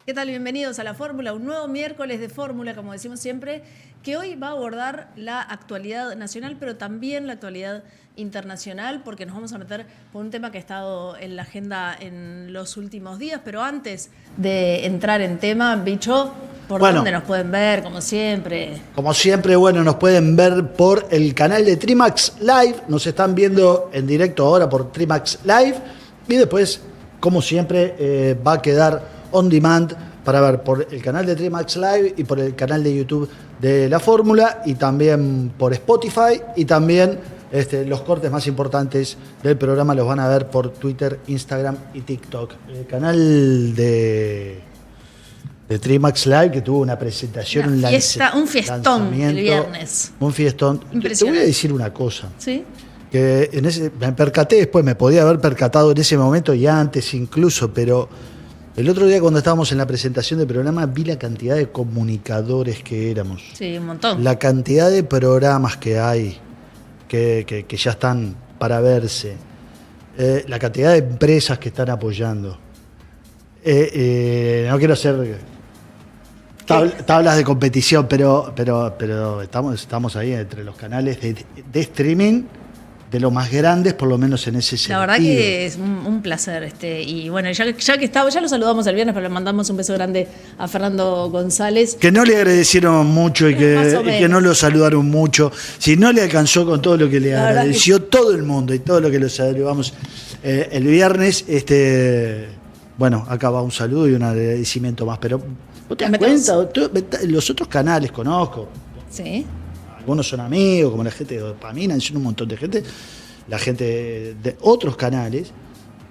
¿Qué tal? Bienvenidos a La Fórmula, un nuevo miércoles de Fórmula, como decimos siempre, que hoy va a abordar la actualidad nacional, pero también la actualidad internacional, porque nos vamos a meter con un tema que ha estado en la agenda en los últimos días. Pero antes de entrar en tema, Bicho, ¿por dónde nos pueden ver, como siempre? Como siempre, nos pueden ver por el canal de Trimax Live. Nos están viendo en directo ahora por Trimax Live. Y después, como siempre, va a quedar on demand para ver por el canal de Trimax Live y por el canal de YouTube de La Fórmula, y también por Spotify, y también los cortes más importantes del programa los van a ver por Twitter, Instagram y TikTok. El canal de Trimax Live, que tuvo una presentación, un fiestón el viernes. Un fiestón. Te voy a decir una cosa. ¿Sí? Que me percaté después, me podía haber percatado en ese momento y antes incluso, pero el otro día cuando estábamos en la presentación del programa vi la cantidad de comunicadores que éramos. Sí, un montón. La cantidad de programas que hay, que ya están para verse. La cantidad de empresas que están apoyando. No quiero hacer tablas de competición, pero estamos ahí entre los canales de streaming de los más grandes, por lo menos en ese sentido. La verdad que es un placer. Y bueno, ya que estaba, ya lo saludamos el viernes, pero le mandamos un beso grande a Fernando González. Que no le agradecieron mucho y que no lo saludaron mucho. Si no le alcanzó con todo lo que le agradeció todo el mundo y todo lo que lo saludamos el viernes, acá va un saludo y un agradecimiento más. Pero ¿vos te das cuenta? Los otros canales conozco. Sí. Algunos son amigos, como la gente de Dopamina, son un montón de gente. La gente de otros canales,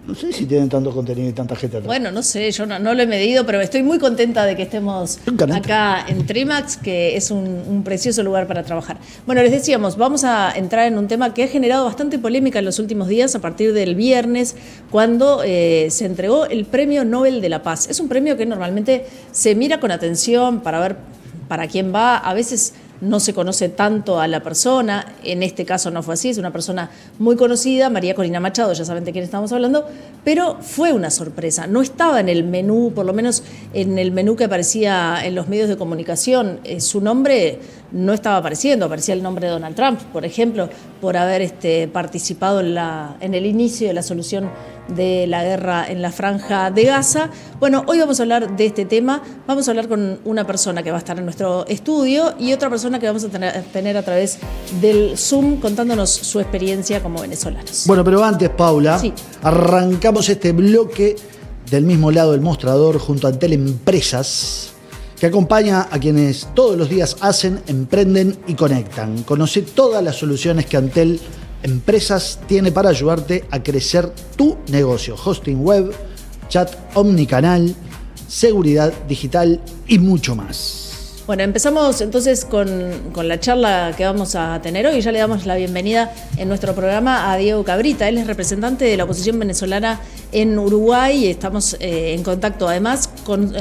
no sé si tienen tanto contenido y tanta gente atrás. Bueno, no sé, yo no lo he medido, pero estoy muy contenta de que estemos acá en Trimax, que es un precioso lugar para trabajar. Bueno, les decíamos, vamos a entrar en un tema que ha generado bastante polémica en los últimos días, a partir del viernes, cuando se entregó el Premio Nobel de la Paz. Es un premio que normalmente se mira con atención para ver para quién va. A veces no se conoce tanto a la persona, en este caso no fue así, es una persona muy conocida, María Corina Machado, ya saben de quién estamos hablando, pero fue una sorpresa, no estaba en el menú, por lo menos en el menú que aparecía en los medios de comunicación, su nombre no estaba apareciendo, aparecía el nombre de Donald Trump, por ejemplo, por haber participado en el inicio de la solución de la guerra en la Franja de Gaza. Bueno, hoy vamos a hablar de este tema, vamos a hablar con una persona que va a estar en nuestro estudio y otra persona que vamos a tener a través del Zoom contándonos su experiencia como venezolanos. Bueno, pero antes, Paula, sí, arrancamos este bloque del mismo lado del mostrador junto a Antel Empresas, que acompaña a quienes todos los días hacen, emprenden y conectan. Conoce todas las soluciones que Antel Empresas tiene para ayudarte a crecer tu negocio. Hosting web, chat omnicanal, seguridad digital y mucho más. Bueno, empezamos entonces con la charla que vamos a tener hoy. Ya le damos la bienvenida en nuestro programa a Diego Cabrita. Él es representante de la oposición venezolana en Uruguay. Estamos en contacto además con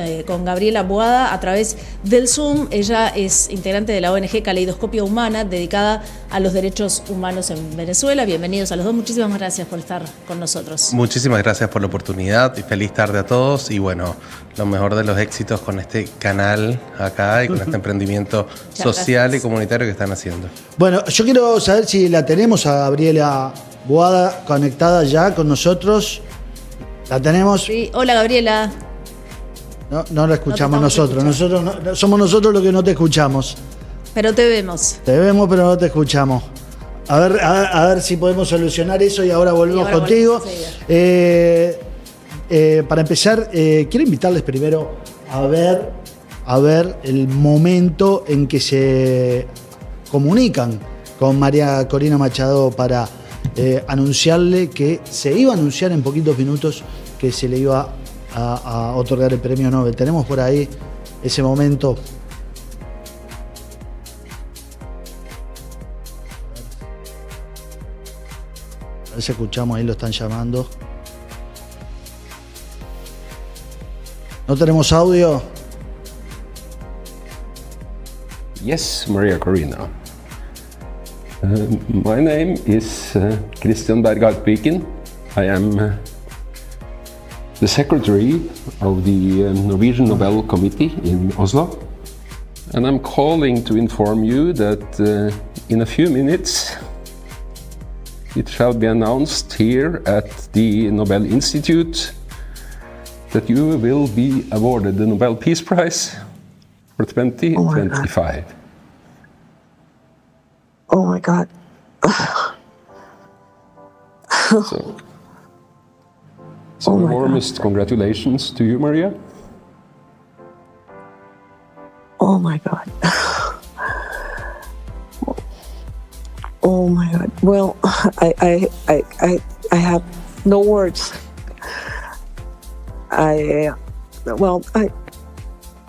Gabriela Boada a través del Zoom. Ella es integrante de la ONG Caleidoscopio Humana, dedicada a los derechos humanos en Venezuela. Bienvenidos a los dos. Muchísimas gracias por estar con nosotros. Muchísimas gracias por la oportunidad y feliz tarde a todos. Y bueno, lo mejor de los éxitos con este canal acá y con este emprendimiento social y comunitario que están haciendo. Bueno, yo quiero saber si la tenemos a Gabriela Boada conectada ya con nosotros. ¿La tenemos? Sí. Hola, Gabriela. No la escuchamos nosotros. Somos nosotros los que no te escuchamos. Pero te vemos. Te vemos, pero no te escuchamos. A ver si podemos solucionar eso y ahora volvemos contigo. Para empezar, quiero invitarles primero a ver el momento en que se comunican con María Corina Machado para anunciarle que se iba a anunciar en poquitos minutos que se le iba a otorgar el premio Nobel. Tenemos por ahí ese momento. A ver si escuchamos, ahí lo están llamando. ¿No tenemos audio? Yes, Maria Corina. My name is Christian Berghardt Viken. I am the secretary of the Norwegian Nobel Committee in Oslo. And I'm calling to inform you that in a few minutes it shall be announced here at the Nobel Institute that you will be awarded the Nobel Peace Prize for 2025. Oh my God. So the warmest congratulations to you, Maria. Oh my God. Oh my God. Well, I have no words. I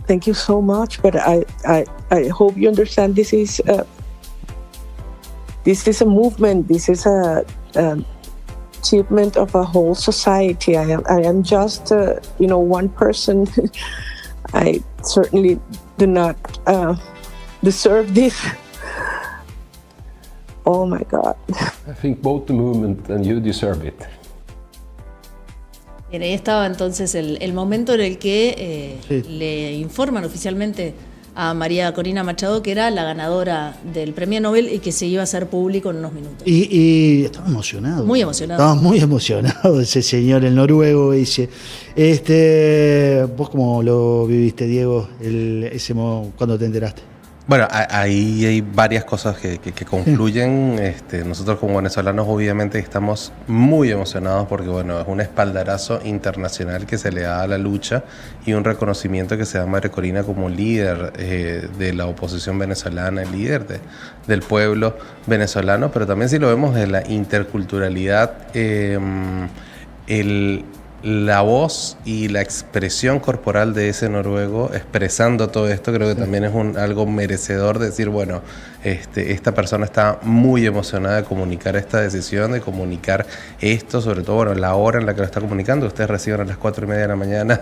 thank you so much, but I hope you understand this is a movement. This is a achievement of a whole society. I am just one person. I certainly do not deserve this. Oh my God. I think both the movement and you deserve it. Bien, ahí estaba entonces el momento en el que le informan oficialmente a María Corina Machado que era la ganadora del premio Nobel y que se iba a hacer público en unos minutos. Y estaba emocionado. Muy emocionado. Estaba muy emocionado ese señor, el noruego, dice. ¿Vos cómo lo viviste, Diego, cuando te enteraste? Bueno, ahí hay varias cosas que confluyen. Nosotros como venezolanos obviamente estamos muy emocionados porque bueno, es un espaldarazo internacional que se le da a la lucha y un reconocimiento que se da a María Corina como líder de la oposición venezolana, líder del pueblo venezolano, pero también si lo vemos de la interculturalidad, la voz y la expresión corporal de ese noruego expresando todo esto, creo que también es algo merecedor de decir, bueno, esta persona está muy emocionada de comunicar esta decisión, de comunicar esto, sobre todo, bueno, la hora en la que lo está comunicando. Ustedes reciben a las 4:30 de la mañana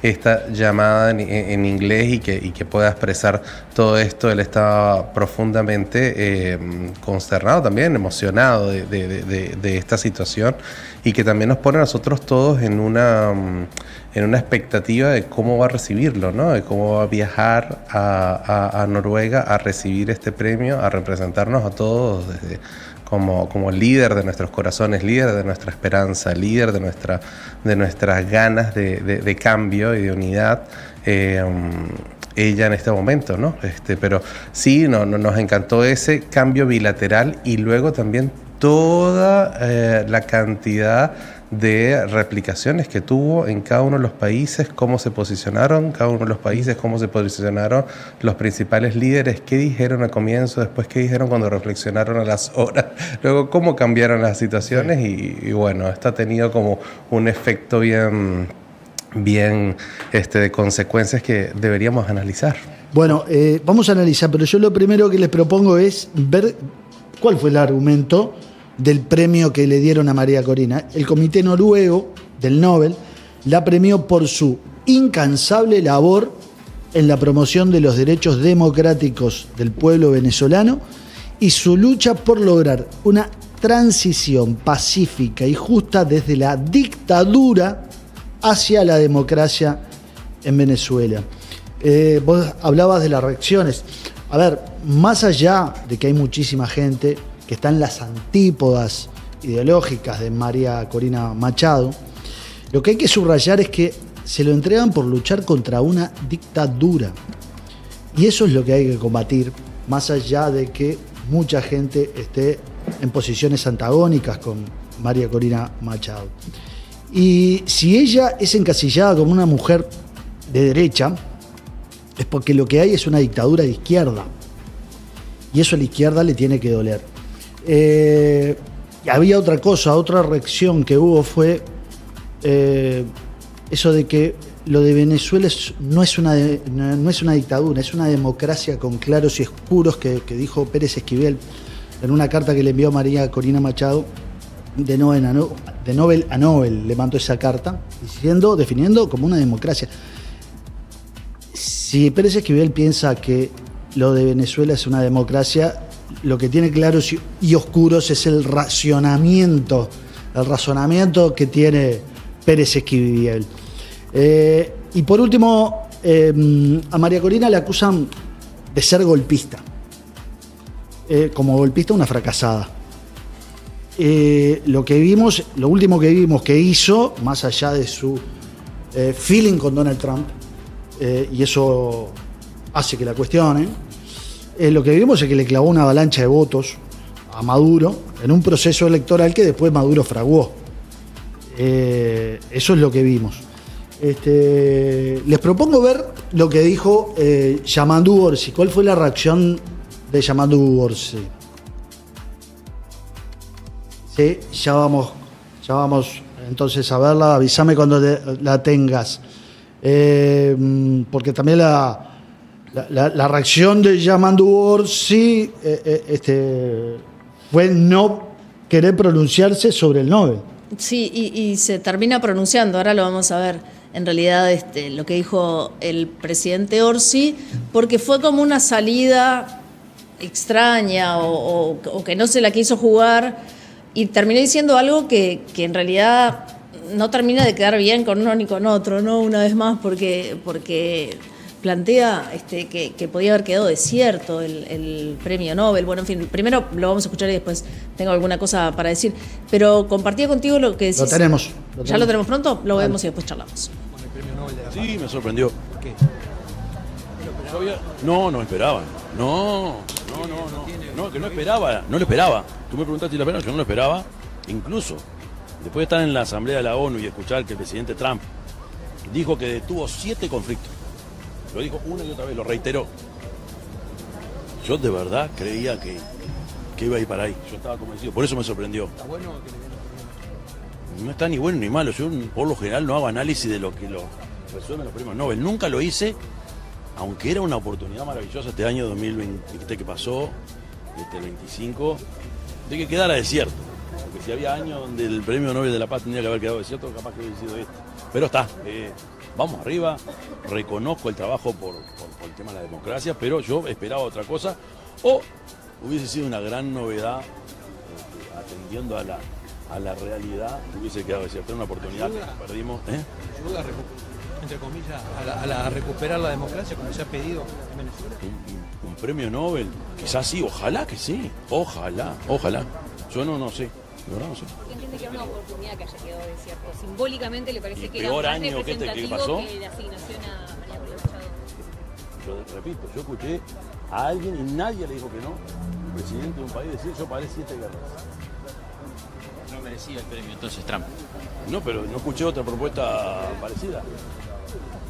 esta llamada en inglés y que pueda expresar todo esto. Él estaba profundamente consternado también, emocionado de esta situación y que también nos pone a nosotros todos en una expectativa de cómo va a recibirlo, ¿no? De cómo va a viajar a Noruega a recibir este premio, a representarnos a todos como líder de nuestros corazones, líder de nuestra esperanza, líder de nuestras ganas de cambio y de unidad. Ella en este momento, ¿no? Pero sí, nos encantó ese cambio bilateral y luego también toda la cantidad de replicaciones que tuvo en cada uno de los países, cómo se posicionaron cada uno de los países, cómo se posicionaron los principales líderes, qué dijeron al comienzo, después qué dijeron cuando reflexionaron a las horas, luego cómo cambiaron las situaciones y bueno, esto ha tenido como un efecto bien de consecuencias que deberíamos analizar. Bueno, vamos a analizar, pero yo lo primero que les propongo es ver cuál fue el argumento del premio que le dieron a María Corina. El Comité Noruego del Nobel la premió por su incansable labor en la promoción de los derechos democráticos del pueblo venezolano y su lucha por lograr una transición pacífica y justa desde la dictadura hacia la democracia en Venezuela. Vos hablabas de las reacciones. A ver, más allá de que hay muchísima gente que está en las antípodas ideológicas de María Corina Machado, lo que hay que subrayar es que se lo entregan por luchar contra una dictadura. Y eso es lo que hay que combatir, más allá de que mucha gente esté en posiciones antagónicas con María Corina Machado. Y si ella es encasillada como una mujer de derecha, es porque lo que hay es una dictadura de izquierda. Y eso a la izquierda le tiene que doler. Y había otra cosa, otra reacción que hubo fue eso de que lo de Venezuela no es una dictadura, es una democracia con claros y oscuros que dijo Pérez Esquivel en una carta que le envió a María Corina Machado de Nobel a Nobel, le mandó esa carta definiendo como una democracia. Si Pérez Esquivel piensa que lo de Venezuela es una democracia, lo que tiene claros y oscuros es el razonamiento que tiene Pérez Esquivel. Y por último, a María Corina le acusan de ser golpista. Como golpista, una fracasada. Lo último que vimos que hizo, más allá de su feeling con Donald Trump, y eso hace que la cuestionen, lo que vimos es que le clavó una avalancha de votos a Maduro en un proceso electoral que después Maduro fraguó. Eso es lo que vimos. Les propongo ver lo que dijo Yamandu Orsi. ¿Cuál fue la reacción de Yamandu Orsi? Sí, ya vamos entonces a verla. Avísame cuando la tengas. Porque también la reacción de Yamandu Orsi fue no querer pronunciarse sobre el Nobel. Sí, y se termina pronunciando, ahora lo vamos a ver, en realidad lo que dijo el presidente Orsi, porque fue como una salida extraña o que no se la quiso jugar y terminó diciendo algo que en realidad no termina de quedar bien con uno ni con otro, ¿no? Una vez más, porque plantea que podía haber quedado desierto el premio Nobel. Bueno, en fin, primero lo vamos a escuchar y después tengo alguna cosa para decir. Pero compartía contigo lo que decís. Lo tenemos. ¿Ya lo tenemos pronto? Lo vemos y después charlamos. Con el premio Nobel de la Paz. Sí, me sorprendió. ¿Por qué? No esperaban. No, que no esperaba. No lo esperaba. Tú me preguntaste si lo esperaba, yo no lo esperaba. Incluso, después de estar en la Asamblea de la ONU y escuchar que el presidente Trump dijo que detuvo 7 conflictos. Lo dijo una y otra vez, lo reiteró. Yo de verdad creía que iba a ir para ahí. Yo estaba convencido, por eso me sorprendió. ¿Está bueno que le den los premios? No está ni bueno ni malo. yo por lo general no hago análisis de lo que lo resuelven los premios Nobel. Nunca lo hice, aunque era una oportunidad maravillosa este año 2020 que pasó, el 25, de que quedara desierto. Porque si había años donde el premio Nobel de la Paz tendría que haber quedado desierto, capaz que hubiera sido este. Pero está, vamos arriba, reconozco el trabajo por el tema de la democracia, pero yo esperaba otra cosa, o hubiese sido una gran novedad, atendiendo a la realidad, hubiese quedado desierto. Era una oportunidad que perdimos. ¿Ayuda, entre comillas, a recuperar la democracia como se ha pedido en Venezuela? Un premio Nobel, quizás sí, ojalá que sí, ojalá. Yo no sé, de verdad no sé. Entiende que era una oportunidad que haya quedado desierto. Simbólicamente le parece que era peor más año que representativo pasó. que la asignación a María Corina Machado. Yo repito, yo escuché a alguien y nadie le dijo que no. El presidente de un país decir, yo paré 7 guerras. No merecía el premio entonces Trump. No, pero no escuché otra propuesta parecida.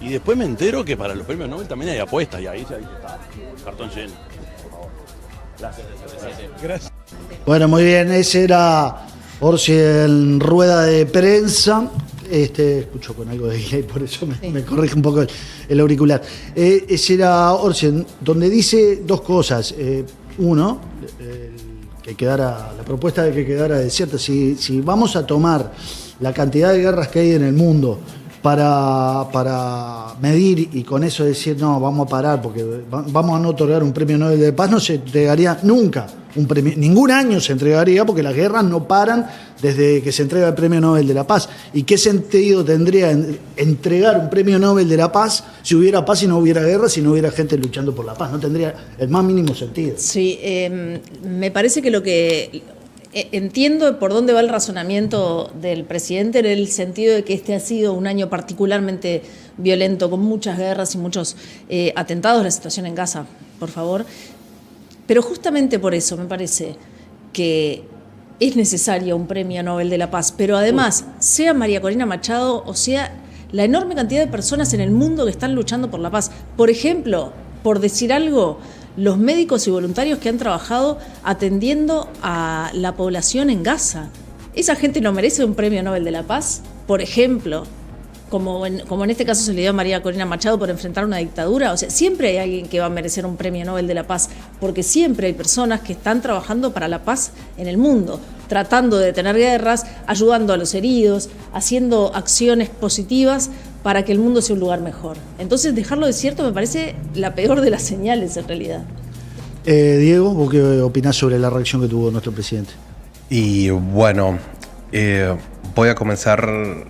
Y después me entero que para los premios Nobel también hay apuestas, y ahí está, cartón lleno. Por favor. Gracias. Bueno, muy bien, ese era Orsi en rueda de prensa. Escucho con algo de delay, por eso me corrige un poco el auricular. Ese era Orsi, donde dice dos cosas. Uno, la propuesta de que quedara desierta. Si vamos a tomar la cantidad de guerras que hay en el mundo para medir y con eso decir, no, vamos a parar porque vamos a no otorgar un premio Nobel de Paz, no se entregaría nunca un premio, ningún año se entregaría, porque las guerras no paran desde que se entrega el premio Nobel de la Paz. ¿Y qué sentido tendría entregar un premio Nobel de la Paz si hubiera paz y no hubiera guerra, si no hubiera gente luchando por la paz? No tendría el más mínimo sentido. Sí, me parece que lo que... Entiendo por dónde va el razonamiento del presidente, en el sentido de que este ha sido un año particularmente violento, con muchas guerras y muchos atentados. La situación en Gaza, por favor. Pero justamente por eso me parece que es necesario un premio Nobel de la Paz. Pero además, sea María Corina Machado o sea la enorme cantidad de personas en el mundo que están luchando por la paz. Por ejemplo, por decir algo, los médicos y voluntarios que han trabajado atendiendo a la población en Gaza. ¿Esa gente no merece un premio Nobel de la Paz? Por ejemplo, como en este caso se le dio a María Corina Machado por enfrentar una dictadura. O sea, siempre hay alguien que va a merecer un premio Nobel de la Paz, porque siempre hay personas que están trabajando para la paz en el mundo, tratando de detener guerras, ayudando a los heridos, haciendo acciones positivas para que el mundo sea un lugar mejor. Entonces, dejarlo desierto me parece la peor de las señales, en realidad. Diego, ¿vos qué opinás sobre la reacción que tuvo nuestro presidente? Y bueno, voy a comenzar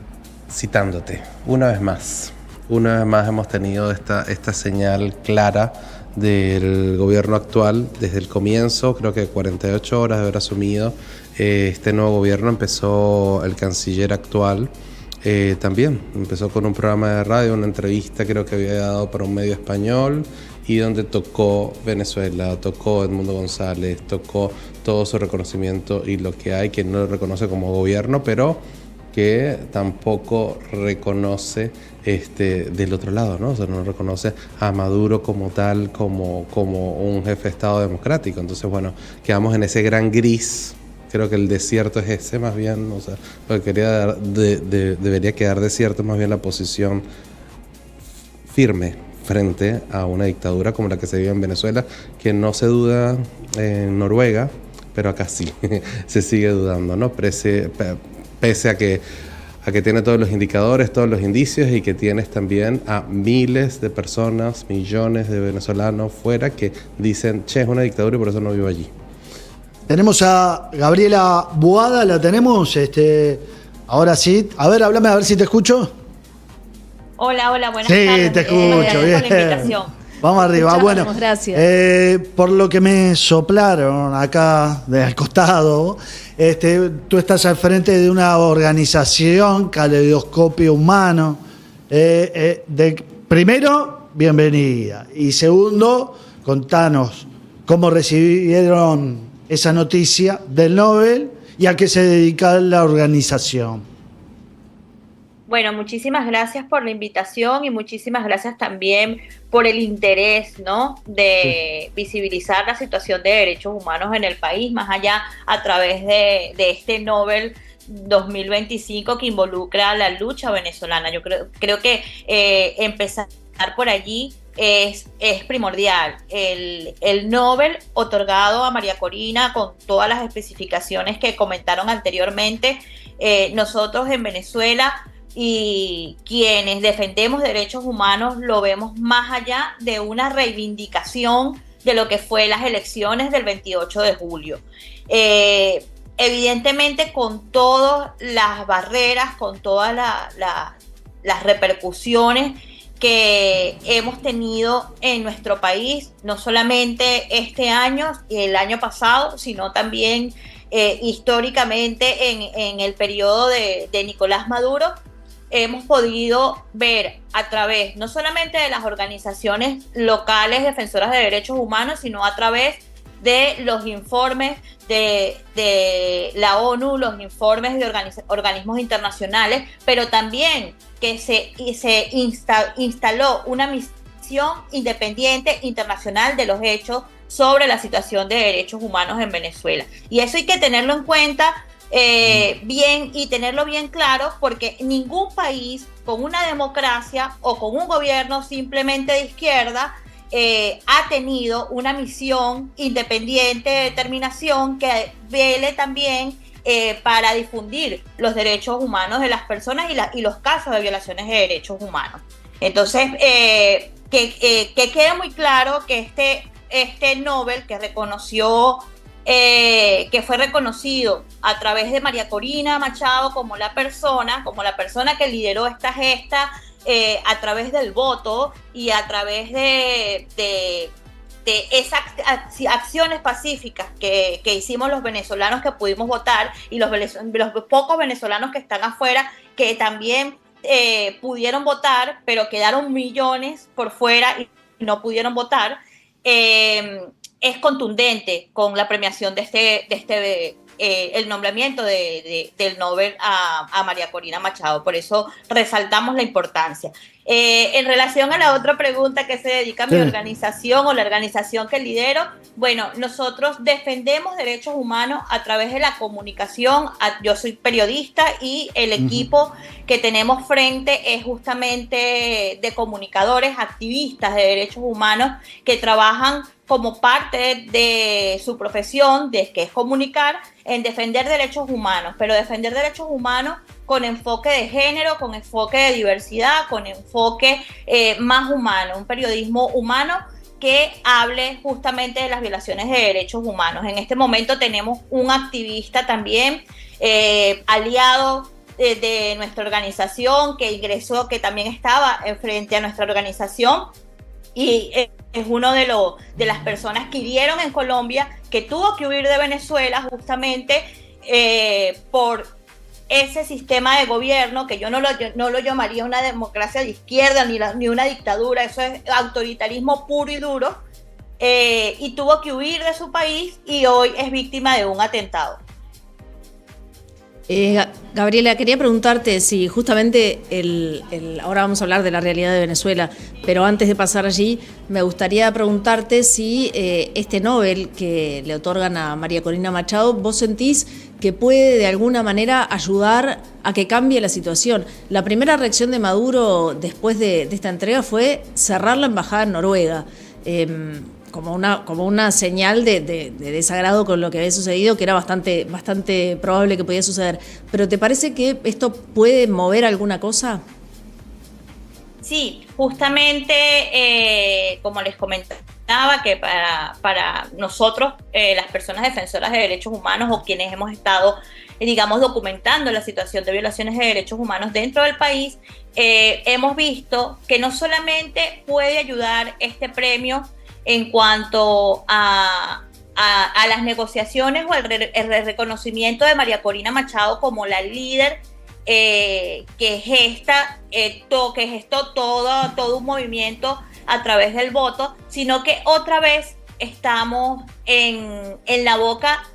citándote, una vez más hemos tenido esta señal clara del gobierno actual desde el comienzo, creo que 48 horas de haber asumido este nuevo gobierno. Empezó el canciller actual, también empezó con un programa de radio, una entrevista creo que había dado para un medio español, y donde tocó Venezuela, tocó Edmundo González, tocó todo su reconocimiento y lo que hay, que no lo reconoce como gobierno, pero que tampoco reconoce del otro lado, ¿no? O sea, no reconoce a Maduro como tal, como un jefe de Estado democrático. Entonces, bueno, quedamos en ese gran gris. Creo que el desierto es ese, más bien, o sea, lo que debería quedar desierto, más bien la posición firme frente a una dictadura como la que se vive en Venezuela, que no se duda en Noruega, pero acá sí, se sigue dudando, ¿no? Pese a que tiene todos los indicadores, todos los indicios, y que tienes también a miles de personas, millones de venezolanos fuera que dicen, che, es una dictadura y por eso no vivo allí. Tenemos a Gabriela Boada, la tenemos, ahora sí. A ver, háblame, a ver si te escucho. Hola, buenas tardes. tardes. Sí, te escucho, bien. Por la invitación. Vamos arriba. Bueno, gracias. Por lo que me soplaron acá al costado, tú estás al frente de una organización, Caleidoscopio Humano. Primero, bienvenida. Y segundo, contanos cómo recibieron esa noticia del Nobel y a qué se dedica la organización. Bueno, muchísimas gracias por la invitación y muchísimas gracias también por el interés, ¿no?, de visibilizar la situación de derechos humanos en el país, más allá a través de este Nobel 2025 que involucra la lucha venezolana. Yo creo que empezar por allí es primordial. El Nobel otorgado a María Corina, con todas las especificaciones que comentaron anteriormente, nosotros en Venezuela y quienes defendemos derechos humanos lo vemos más allá de una reivindicación de lo que fue las elecciones del 28 de julio. Evidentemente, con todas las barreras, con todas las repercusiones que hemos tenido en nuestro país, no solamente este año y el año pasado, sino también históricamente en el periodo de Nicolás Maduro, hemos podido ver a través no solamente de las organizaciones locales defensoras de derechos humanos, sino a través de los informes de la ONU, los informes de organismos internacionales, pero también que se instaló una misión independiente internacional de los hechos sobre la situación de derechos humanos en Venezuela. Y eso hay que tenerlo en cuenta bien y tenerlo bien claro, porque ningún país con una democracia o con un gobierno simplemente de izquierda ha tenido una misión independiente de determinación que vele también para difundir los derechos humanos de las personas y los casos de violaciones de derechos humanos. Entonces, que quede muy claro que este Nobel que reconoció, que fue reconocido a través de María Corina Machado como la persona que lideró esta gesta, a través del voto y a través de esas acciones pacíficas que hicimos los venezolanos que pudimos votar, y los pocos venezolanos que están afuera que también pudieron votar, pero quedaron millones por fuera y no pudieron votar. Es contundente con la premiación de el nombramiento del Nobel a María Corina Machado. Por eso resaltamos la importancia. En relación a la otra pregunta, que se dedica a mi organización o la organización que lidero, bueno, nosotros defendemos derechos humanos a través de la comunicación. Yo soy periodista y el equipo que tenemos frente es justamente de comunicadores, activistas de derechos humanos que trabajan como parte de su profesión, que es comunicar, en defender derechos humanos, pero defender derechos humanos con enfoque de género, con enfoque de diversidad, con enfoque más humano, un periodismo humano que hable justamente de las violaciones de derechos humanos. En este momento tenemos un activista también aliado de nuestra organización, que ingresó, que también estaba frente a nuestra organización, y es uno de las personas que hirieron en Colombia, que tuvo que huir de Venezuela justamente por ese sistema de gobierno, que yo no lo llamaría una democracia de izquierda ni una dictadura, eso es autoritarismo puro y duro, y tuvo que huir de su país y hoy es víctima de un atentado. Gabriela, quería preguntarte si justamente ahora vamos a hablar de la realidad de Venezuela, pero antes de pasar allí, me gustaría preguntarte si este Nobel que le otorgan a María Corina Machado, vos sentís que puede de alguna manera ayudar a que cambie la situación. La primera reacción de Maduro después de esta entrega fue cerrar la embajada en Noruega. Como una señal de desagrado con lo que había sucedido, que era bastante probable que podía suceder. ¿Pero te parece que esto puede mover alguna cosa? Sí, justamente como les comentaba, que para nosotros, las personas defensoras de derechos humanos o quienes hemos estado, digamos, documentando la situación de violaciones de derechos humanos dentro del país, hemos visto que no solamente puede ayudar este premio en cuanto a las negociaciones o el reconocimiento de María Corina Machado como la líder que gestó todo un movimiento a través del voto, sino que otra vez estamos en la boca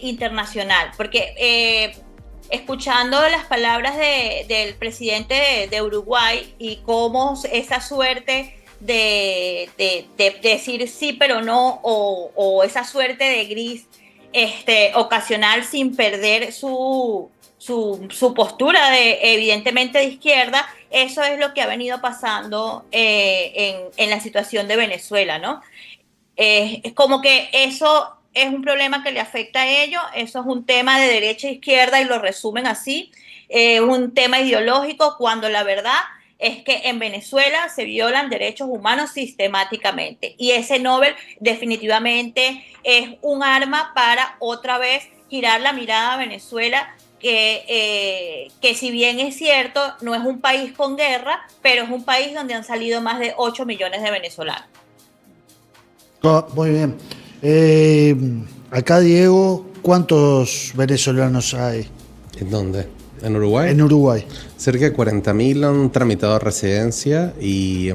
internacional, porque escuchando las palabras del presidente de Uruguay y cómo esa suerte de decir sí pero no, o esa suerte de gris ocasional sin perder su postura evidentemente de izquierda, eso es lo que ha venido pasando en la situación de Venezuela, ¿no? Es como que eso es un problema que le afecta a ellos, eso es un tema de derecha e izquierda y lo resumen así, un tema ideológico, cuando la verdad es que en Venezuela se violan derechos humanos sistemáticamente, y ese Nobel definitivamente es un arma para otra vez girar la mirada a Venezuela, que si bien es cierto, no es un país con guerra, pero es un país donde han salido más de 8 millones de venezolanos. Muy bien. Acá, Diego, ¿cuántos venezolanos hay? ¿En dónde? ¿En Uruguay? En Uruguay. Cerca de 40.000 han tramitado residencia y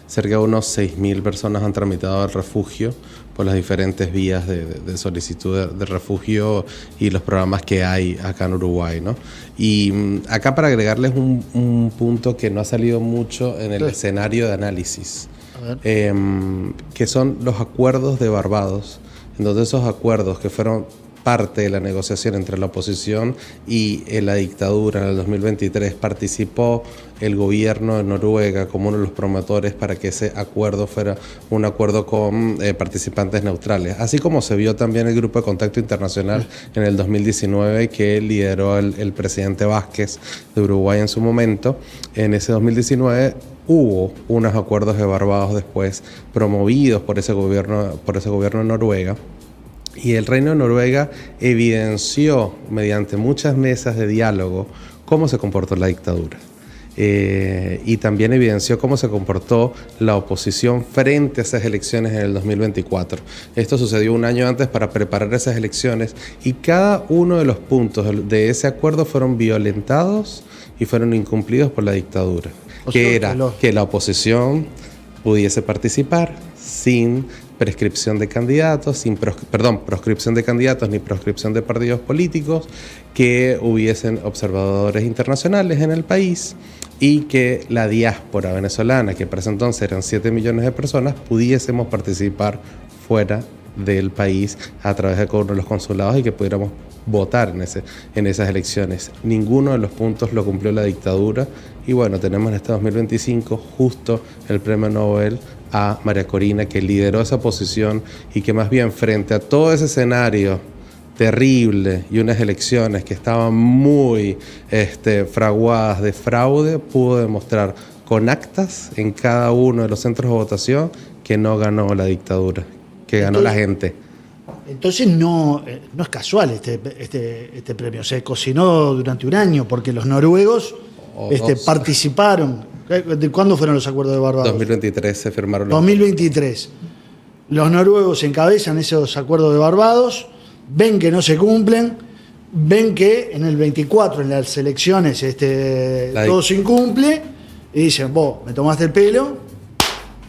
cerca de unos 6.000 personas han tramitado el refugio por las diferentes vías de solicitud de refugio y los programas que hay acá en Uruguay, ¿no? Y acá, para agregarles un punto que no ha salido mucho en el escenario de análisis, que son los acuerdos de Barbados. Entonces, esos acuerdos que fueron parte de la negociación entre la oposición y la dictadura en el 2023, participó el gobierno de Noruega como uno de los promotores para que ese acuerdo fuera un acuerdo con participantes neutrales, así como se vio también el Grupo de Contacto Internacional en el 2019, que lideró el presidente Vázquez de Uruguay en su momento. En ese 2019 hubo unos acuerdos de Barbados después promovidos por ese gobierno de Noruega. Y el Reino de Noruega evidenció mediante muchas mesas de diálogo cómo se comportó la dictadura. Y también evidenció cómo se comportó la oposición frente a esas elecciones en el 2024. Esto sucedió un año antes para preparar esas elecciones, y cada uno de los puntos de ese acuerdo fueron violentados y fueron incumplidos por la dictadura. Que era que la oposición pudiese participar sin prescripción de candidatos, proscripción de candidatos ni proscripción de partidos políticos, que hubiesen observadores internacionales en el país, y que la diáspora venezolana, que para ese entonces eran 7 millones de personas, pudiésemos participar fuera del país a través de los consulados y que pudiéramos votar en esas elecciones. Ninguno de los puntos lo cumplió la dictadura, y bueno, tenemos en este 2025 justo el premio Nobel a María Corina, que lideró esa posición y que más bien frente a todo ese escenario terrible y unas elecciones que estaban muy fraguadas de fraude, pudo demostrar con actas en cada uno de los centros de votación que no ganó la dictadura, que ganó la gente. Entonces no es casual este premio. Se cocinó durante un año porque los noruegos participaron. ¿De cuándo fueron los acuerdos de Barbados? 2023 se firmaron. 2023. Los noruegos encabezan esos acuerdos de Barbados, ven que no se cumplen, ven que en el 24, en las elecciones, todo se incumple, y dicen, vos me tomaste el pelo,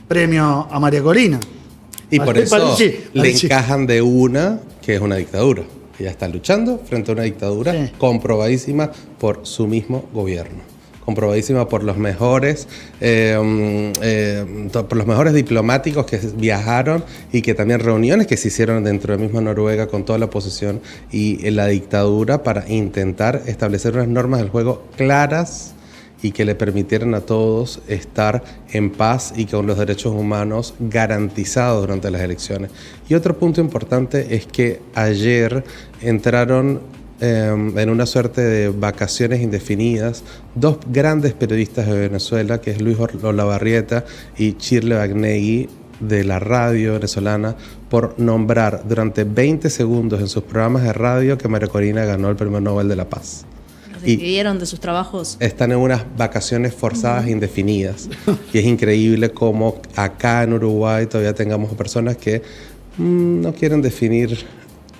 premio a María Corina. Y por eso le encajan de una, que es una dictadura. Ella está luchando frente a una dictadura comprobadísima por su mismo gobierno. Comprobadísima por los mejores diplomáticos que viajaron y que también reuniones que se hicieron dentro de la misma Noruega con toda la oposición y la dictadura para intentar establecer unas normas del juego claras y que le permitieran a todos estar en paz y con los derechos humanos garantizados durante las elecciones. Y otro punto importante es que ayer entraron en una suerte de vacaciones indefinidas dos grandes periodistas de Venezuela, que es Luis Olavarrieta y Shirley Bagnegui, de la radio venezolana, por nombrar durante 20 segundos en sus programas de radio que María Corina ganó el Premio Nobel de la Paz. ¿Se despidieron de sus trabajos? Están en unas vacaciones forzadas indefinidas. Y es increíble cómo acá en Uruguay todavía tengamos personas que no quieren definir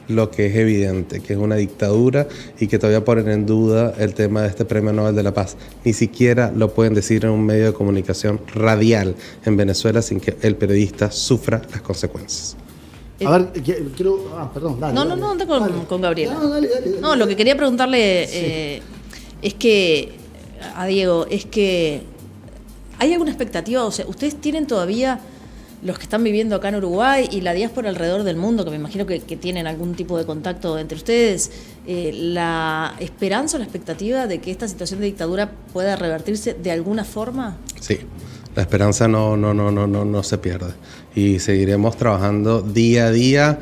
lo que es evidente, que es una dictadura y que todavía ponen en duda el tema de este Premio Nobel de la Paz. Ni siquiera lo pueden decir en un medio de comunicación radial en Venezuela sin que el periodista sufra las consecuencias. A ver, quiero... perdón, dale. No, anda con Gabriela. Dale. No, lo que quería preguntarle es que, a Diego, es que ¿hay alguna expectativa? O sea, ¿ustedes tienen todavía, los que están viviendo acá en Uruguay y la diáspora alrededor del mundo, que me imagino que tienen algún tipo de contacto entre ustedes, la esperanza o la expectativa de que esta situación de dictadura pueda revertirse de alguna forma? Sí. La esperanza no se pierde y seguiremos trabajando día a día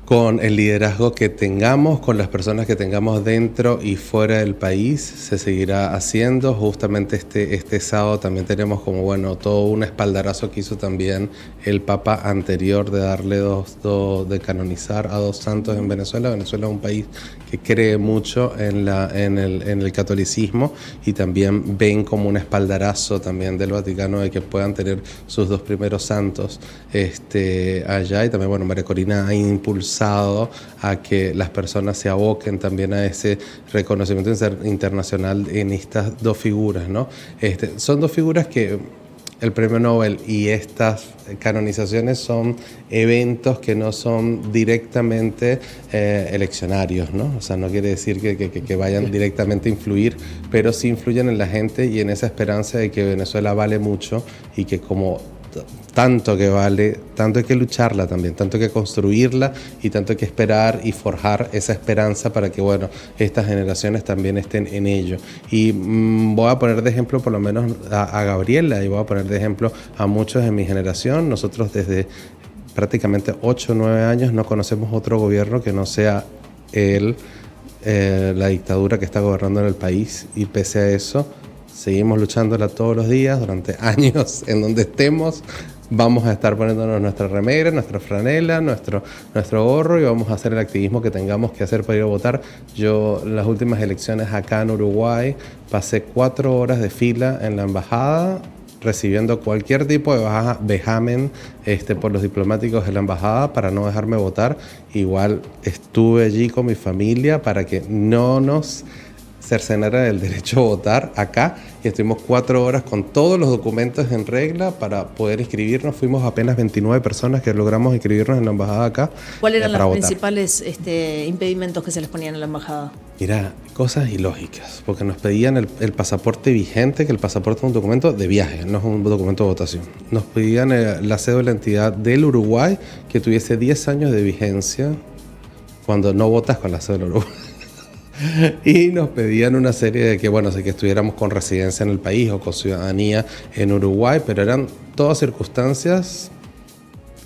con el liderazgo que tengamos, con las personas que tengamos dentro y fuera del país. Se seguirá haciendo. Justamente este sábado también tenemos como todo un espaldarazo que hizo también el Papa anterior de darle de canonizar a 2 santos en Venezuela. Venezuela es un país que cree mucho en el catolicismo y también ven como un espaldarazo también del Vaticano de que puedan tener sus 2 primeros santos allá. Y también, María Corina ha impulsado a que las personas se aboquen también a ese reconocimiento internacional en estas 2 figuras, ¿no? Son 2 figuras que el Premio Nobel y estas canonizaciones son eventos que no son directamente eleccionarios, ¿no? O sea, no quiere decir que vayan directamente a influir, pero sí influyen en la gente y en esa esperanza de que Venezuela vale mucho y que como tanto que vale, tanto hay que lucharla también, tanto hay que construirla y tanto hay que esperar y forjar esa esperanza para que, estas generaciones también estén en ello. Y voy a poner de ejemplo por lo menos a Gabriela y voy a poner de ejemplo a muchos de mi generación. Nosotros desde prácticamente 8 o 9 años no conocemos otro gobierno que no sea la dictadura que está gobernando en el país y pese a eso seguimos luchándola todos los días durante años en donde estemos. Vamos a estar poniéndonos nuestra remera, nuestra franela, nuestro gorro y vamos a hacer el activismo que tengamos que hacer para ir a votar. Yo en las últimas elecciones acá en Uruguay pasé 4 horas de fila en la embajada recibiendo cualquier tipo de vejamen por los diplomáticos de la embajada para no dejarme votar. Igual estuve allí con mi familia para que no nos cercenara el derecho a votar acá y estuvimos 4 horas con todos los documentos en regla para poder inscribirnos. Fuimos apenas 29 personas que logramos inscribirnos en la embajada acá. ¿Cuáles eran los principales impedimentos que se les ponían en la embajada? Mira, cosas ilógicas, porque nos pedían el pasaporte vigente, que el pasaporte es un documento de viaje, no es un documento de votación. Nos pedían la cédula de identidad del Uruguay que tuviese 10 años de vigencia cuando no votas con la cédula Uruguay. Y nos pedían una serie de que estuviéramos con residencia en el país o con ciudadanía en Uruguay, pero eran todas circunstancias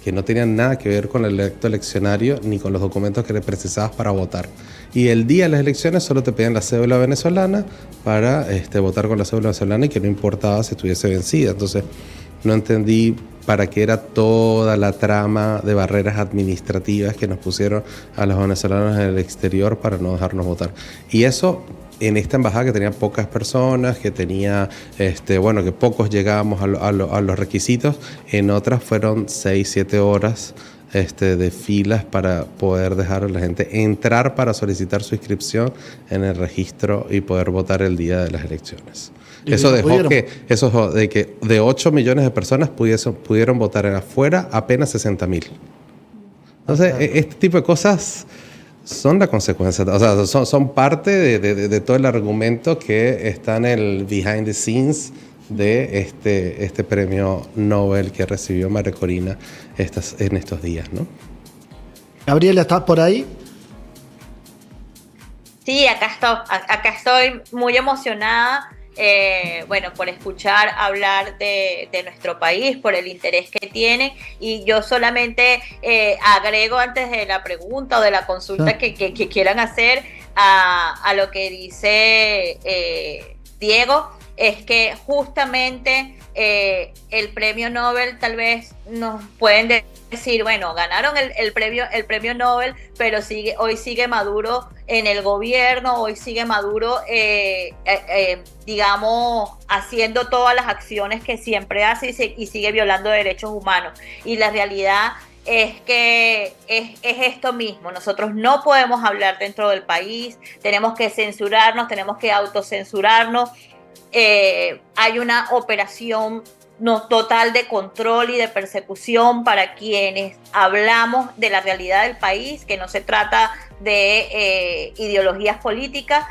que no tenían nada que ver con el acto eleccionario ni con los documentos que le precisabas para votar. Y el día de las elecciones solo te pedían la cédula venezolana para votar con la cédula venezolana y que no importaba si estuviese vencida. Entonces no entendí para qué era toda la trama de barreras administrativas que nos pusieron a los venezolanos en el exterior para no dejarnos votar. Y eso en esta embajada que tenía pocas personas, que tenía, que pocos llegábamos a los requisitos, en otras fueron 6-7 horas de filas para poder dejar a la gente entrar para solicitar su inscripción en el registro y poder votar el día de las elecciones. Eso dejó de que de 8 millones de personas pudieron votar afuera apenas 60.000. Entonces, este tipo de cosas son la consecuencia, o sea, son parte de todo el argumento que está en el behind the scenes de este premio Nobel que recibió María Corina en estos días, ¿no? Gabriela, ¿estás por ahí? Sí, acá estoy muy emocionada, por escuchar hablar de nuestro país, por el interés que tiene, y yo solamente agrego antes de la pregunta o de la consulta que quieran hacer a lo que dice Diego, es que justamente el premio Nobel tal vez nos pueden decir, bueno, ganaron el premio Nobel, pero hoy sigue Maduro en el gobierno, hoy sigue Maduro, haciendo todas las acciones que siempre hace y sigue violando derechos humanos. Y la realidad es que es esto mismo. Nosotros no podemos hablar dentro del país, tenemos que censurarnos, tenemos que autocensurarnos. Hay una operación total de control y de persecución para quienes hablamos de la realidad del país, que no se trata de ideologías políticas,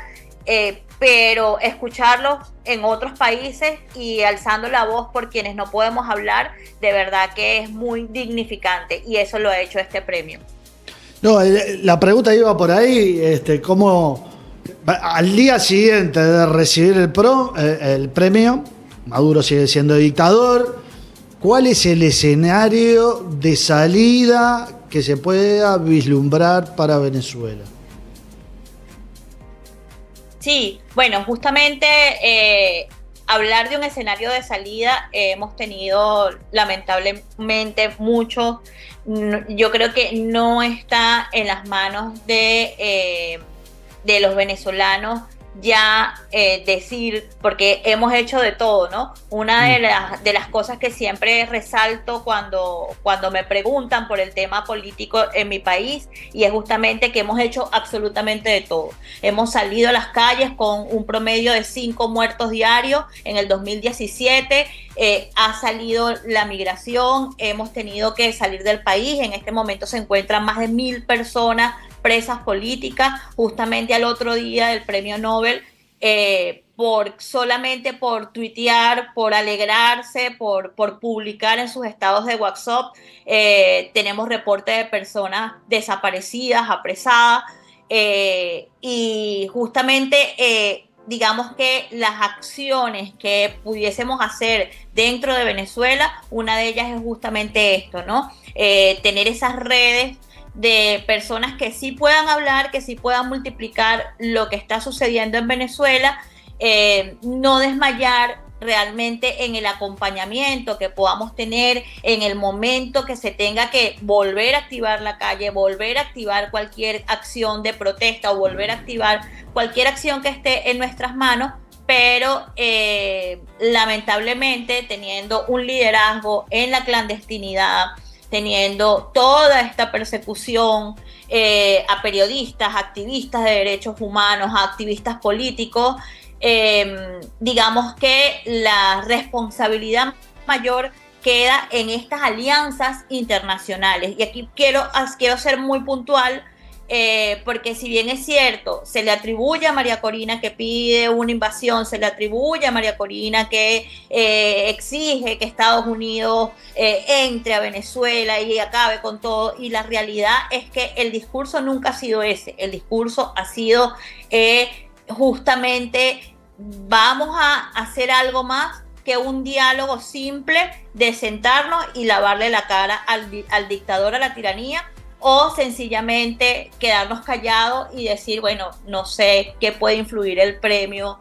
pero escucharlos en otros países y alzando la voz por quienes no podemos hablar, de verdad que es muy dignificante, y eso lo ha hecho este premio. No, la pregunta iba por ahí, ¿cómo al día siguiente de recibir el premio, Maduro sigue siendo dictador? ¿Cuál es el escenario de salida que se pueda vislumbrar para Venezuela? Sí, bueno, justamente hablar de un escenario de salida, hemos tenido lamentablemente mucho. Yo creo que no está en las manos de los venezolanos ya decir, porque hemos hecho de todo, ¿no? Una de las cosas que siempre resalto cuando me preguntan por el tema político en mi país, y es justamente que hemos hecho absolutamente de todo. Hemos salido a las calles con un promedio de 5 muertos diarios. En el 2017 ha salido la migración, hemos tenido que salir del país. En este momento se encuentran más de 1.000 personas presas políticas. Justamente al otro día del premio Nobel, solamente por tuitear, por alegrarse, por publicar en sus estados de WhatsApp, tenemos reportes de personas desaparecidas, apresadas, y justamente digamos que las acciones que pudiésemos hacer dentro de Venezuela, una de ellas es justamente esto, ¿no? Tener esas redes de personas que sí puedan hablar, que sí puedan multiplicar lo que está sucediendo en Venezuela, no desmayar realmente en el acompañamiento que podamos tener en el momento que se tenga que volver a activar la calle, volver a activar cualquier acción de protesta o volver a activar cualquier acción que esté en nuestras manos, pero lamentablemente teniendo un liderazgo en la clandestinidad, teniendo toda esta persecución a periodistas, activistas de derechos humanos, a activistas políticos, digamos que la responsabilidad mayor queda en estas alianzas internacionales. Y aquí quiero ser muy puntual, porque si bien es cierto, se le atribuye a María Corina que pide una invasión, se le atribuye a María Corina que exige que Estados Unidos entre a Venezuela y acabe con todo, y la realidad es que el discurso nunca ha sido ese. El discurso ha sido justamente vamos a hacer algo más que un diálogo simple de sentarnos y lavarle la cara al dictador, a la tiranía, o sencillamente quedarnos callados y decir, bueno, no sé qué puede influir el premio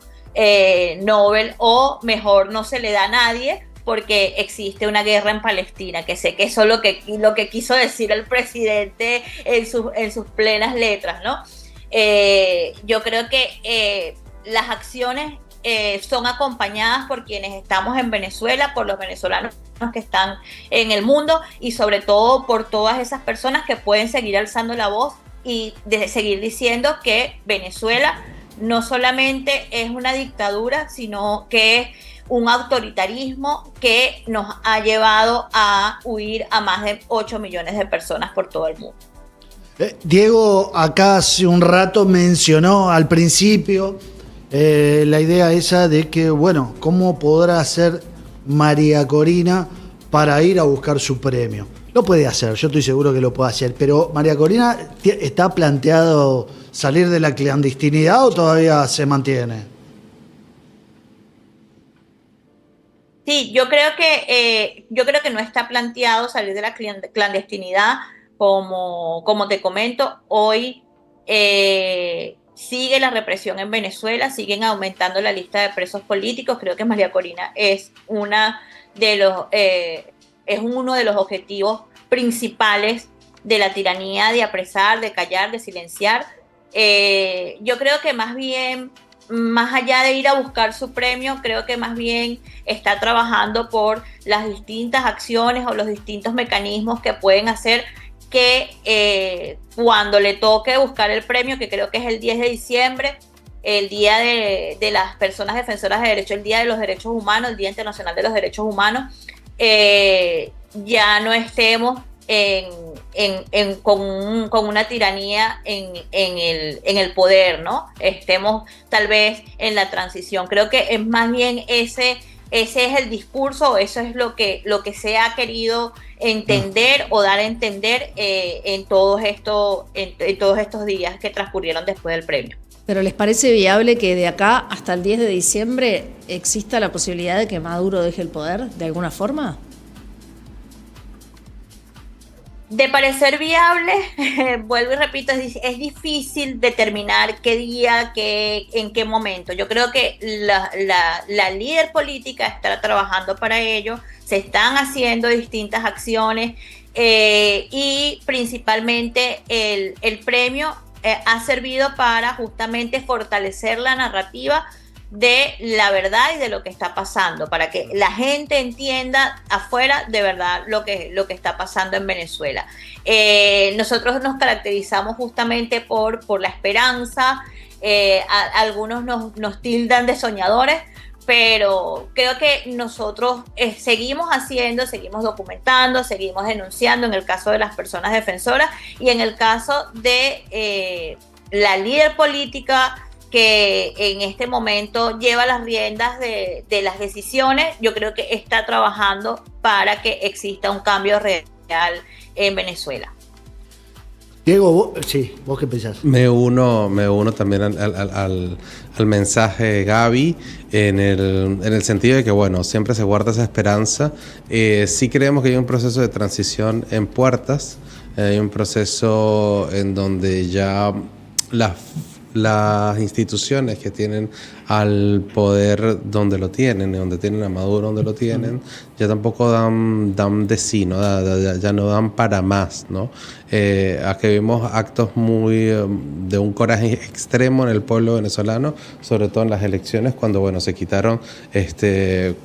Nobel, o mejor no se le da a nadie porque existe una guerra en Palestina, que sé que eso es lo que quiso decir el presidente en sus plenas letras, ¿no? Yo creo que las acciones son acompañadas por quienes estamos en Venezuela, por los venezolanos que están en el mundo y sobre todo por todas esas personas que pueden seguir alzando la voz y seguir diciendo que Venezuela no solamente es una dictadura, sino que es un autoritarismo que nos ha llevado a huir a más de 8 millones de personas por todo el mundo. Diego acá hace un rato mencionó al principio la idea esa de que, bueno, ¿cómo podrá hacer María Corina para ir a buscar su premio? Lo puede hacer, yo estoy seguro que lo puede hacer, pero María Corina, ¿está planteado salir de la clandestinidad o todavía se mantiene? Sí, yo creo que no está planteado salir de la clandestinidad, como te comento, hoy sigue la represión en Venezuela, siguen aumentando la lista de presos políticos. Creo que María Corina es uno de los objetivos principales de la tiranía, de apresar, de callar, de silenciar. Yo creo que más bien, más allá de ir a buscar su premio, creo que más bien está trabajando por las distintas acciones o los distintos mecanismos que pueden hacer que cuando le toque buscar el premio, que creo que es el 10 de diciembre, el día de las personas defensoras de derechos, el día de los derechos humanos, el Día Internacional de los Derechos Humanos, ya no estemos con una tiranía en el poder, ¿no? Estemos tal vez en la transición. Creo que es más bien ese es el discurso, eso es lo que se ha querido entender o dar a entender en todos estos días que transcurrieron después del premio. ¿Pero les parece viable que de acá hasta el 10 de diciembre exista la posibilidad de que Maduro deje el poder de alguna forma? De parecer viable, vuelvo y repito, es difícil determinar qué día, en qué momento. Yo creo que la líder política está trabajando para ello, se están haciendo distintas acciones y principalmente el premio ha servido para justamente fortalecer la narrativa de la verdad y de lo que está pasando, para que la gente entienda afuera de verdad lo que está pasando en Venezuela. Nosotros nos caracterizamos justamente por la esperanza, algunos nos tildan de soñadores, pero creo que nosotros seguimos documentando, seguimos denunciando en el caso de las personas defensoras y en el caso de la líder política que en este momento lleva las riendas de las decisiones. Yo creo que está trabajando para que exista un cambio real en Venezuela. Diego, ¿vos qué pensás? Me uno también al mensaje de Gaby en el sentido de que, bueno, siempre se guarda esa esperanza. Sí creemos que hay un proceso de transición en puertas, hay un proceso en donde ya las instituciones que tienen al poder donde lo tienen, donde tienen a Maduro donde lo tienen, ya tampoco dan de sí, ¿no? Ya no dan para más, ¿no? Aquí vimos actos muy de un coraje extremo en el pueblo venezolano, sobre todo en las elecciones, cuando, bueno, se quitaron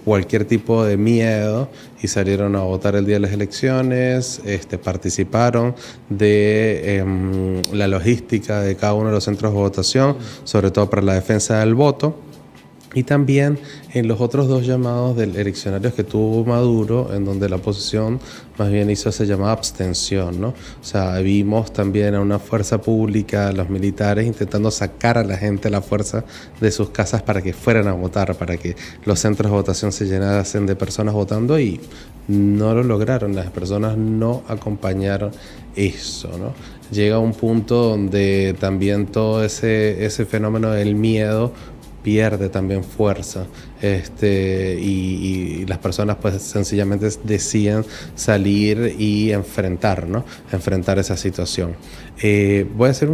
cualquier tipo de miedo y salieron a votar el día de las elecciones, participaron de la logística de cada uno de los centros de votación, sobre todo para la defensa del voto. Y también en los otros dos llamados eleccionarios que tuvo Maduro, en donde la oposición más bien hizo esa llamada abstención, ¿no? O sea, vimos también a una fuerza pública, los militares, intentando sacar a la gente a la fuerza de sus casas para que fueran a votar, para que los centros de votación se llenasen de personas votando, y no lo lograron, las personas no acompañaron eso, ¿no? Llega un punto donde también todo ese fenómeno del miedo pierde también fuerza y las personas pues sencillamente deciden salir y enfrentar, ¿no? Enfrentar esa situación. Voy a hacer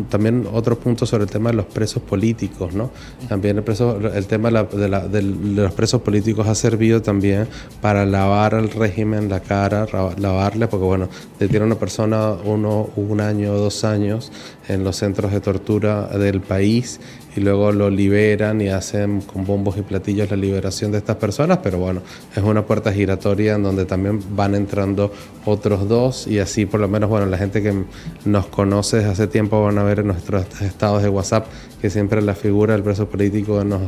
también otro punto sobre el tema de los presos políticos, ¿no? También el tema de los presos políticos ha servido también para lavar al régimen la cara, lavarle, porque bueno, detiene a una persona 1 año o 2 años en los centros de tortura del país y luego lo liberan y hacen con bombos y platillos la liberación de estas personas, pero bueno, es una puerta giratoria en donde también van entrando otros 2 y así por lo menos, bueno, la gente que nos conoce desde hace tiempo van a ver en nuestros estados de WhatsApp que siempre la figura del preso político nos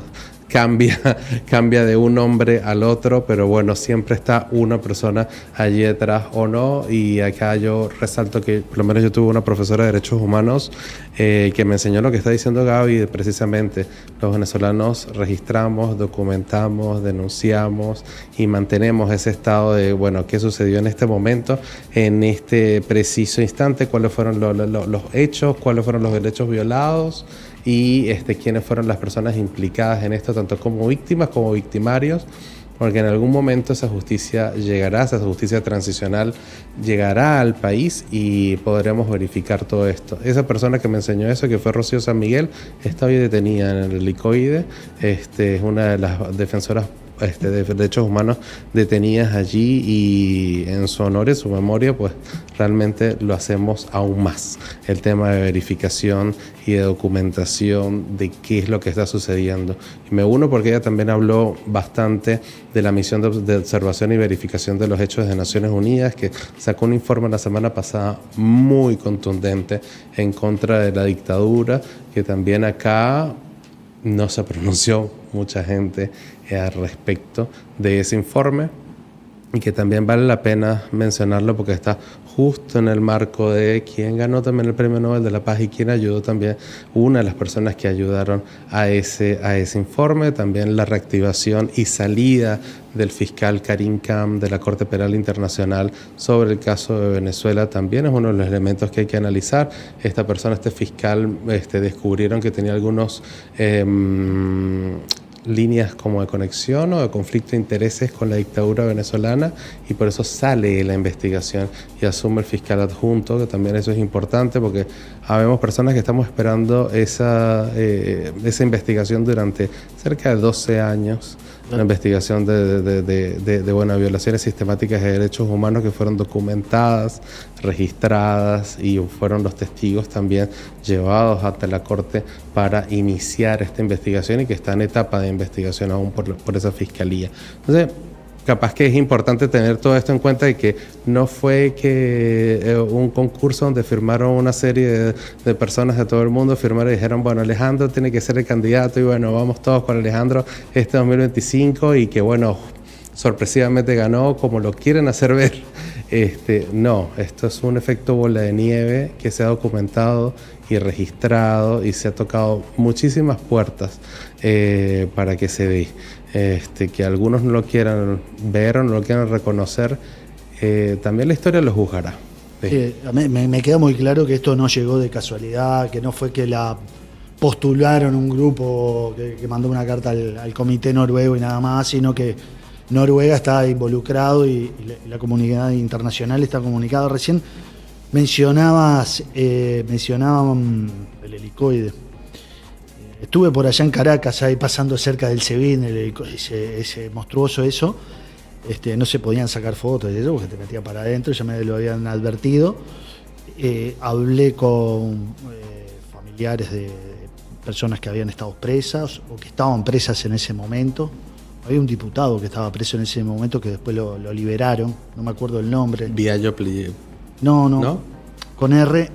cambia de un hombre al otro, pero bueno, siempre está una persona allí detrás o no. Y acá yo resalto que por lo menos yo tuve una profesora de Derechos Humanos que me enseñó lo que está diciendo Gaby, precisamente los venezolanos registramos, documentamos, denunciamos y mantenemos ese estado de, bueno, qué sucedió en este momento, en este preciso instante, cuáles fueron los hechos, cuáles fueron los derechos violados y quiénes fueron las personas implicadas en esto, tanto como víctimas como victimarios, porque en algún momento esa justicia llegará, esa justicia transicional llegará al país y podremos verificar todo esto. Esa persona que me enseñó eso, que fue Rocío San Miguel, está hoy detenida en el Helicoide, es una de las defensoras de derechos humanos detenidas allí y en su honor y en su memoria pues realmente lo hacemos aún más, el tema de verificación y de documentación de qué es lo que está sucediendo. Y me uno porque ella también habló bastante de la misión de observación y verificación de los hechos de Naciones Unidas, que sacó un informe la semana pasada muy contundente en contra de la dictadura, que también acá no se pronunció mucha gente al respecto de ese informe y que también vale la pena mencionarlo porque está justo en el marco de quien ganó también el Premio Nobel de la Paz y quien ayudó también, una de las personas que ayudaron a ese informe, también la reactivación y salida del fiscal Karim Khan de la Corte Penal Internacional sobre el caso de Venezuela también es uno de los elementos que hay que analizar. Esta persona, este fiscal, descubrieron que tenía algunos líneas como de conexión o de conflicto de intereses con la dictadura venezolana y por eso sale la investigación y asume el fiscal adjunto, que también eso es importante porque habemos personas que estamos esperando esa investigación durante cerca de 12 años, una investigación de violaciones sistemáticas de derechos humanos que fueron documentadas, registradas y fueron los testigos también llevados ante la Corte para iniciar esta investigación y que está en etapa de investigación aún por esa fiscalía. Entonces, capaz que es importante tener todo esto en cuenta de que no fue que un concurso donde firmaron una serie de personas de todo el mundo, firmaron y dijeron, bueno, Alejandro tiene que ser el candidato y bueno, vamos todos con Alejandro 2025 y que bueno, sorpresivamente ganó como lo quieren hacer ver. No, esto es un efecto bola de nieve que se ha documentado y registrado y se ha tocado muchísimas puertas para que se dé. Que algunos no lo quieran ver o no lo quieran reconocer, también la historia lo juzgará. Sí, me queda muy claro que esto no llegó de casualidad, que no fue que la postularon un grupo que mandó una carta al comité noruego y nada más, sino que Noruega está involucrado y la comunidad internacional está comunicada. Recién mencionaban el helicoide. Estuve por allá en Caracas, ahí pasando cerca del SEBIN, ese monstruoso eso. No se podían sacar fotos de eso porque te metían para adentro, ya me lo habían advertido. Hablé con familiares de personas que habían estado presas o que estaban presas en ese momento. Había un diputado que estaba preso en ese momento que después lo liberaron, no me acuerdo el nombre. Viallo No, con R,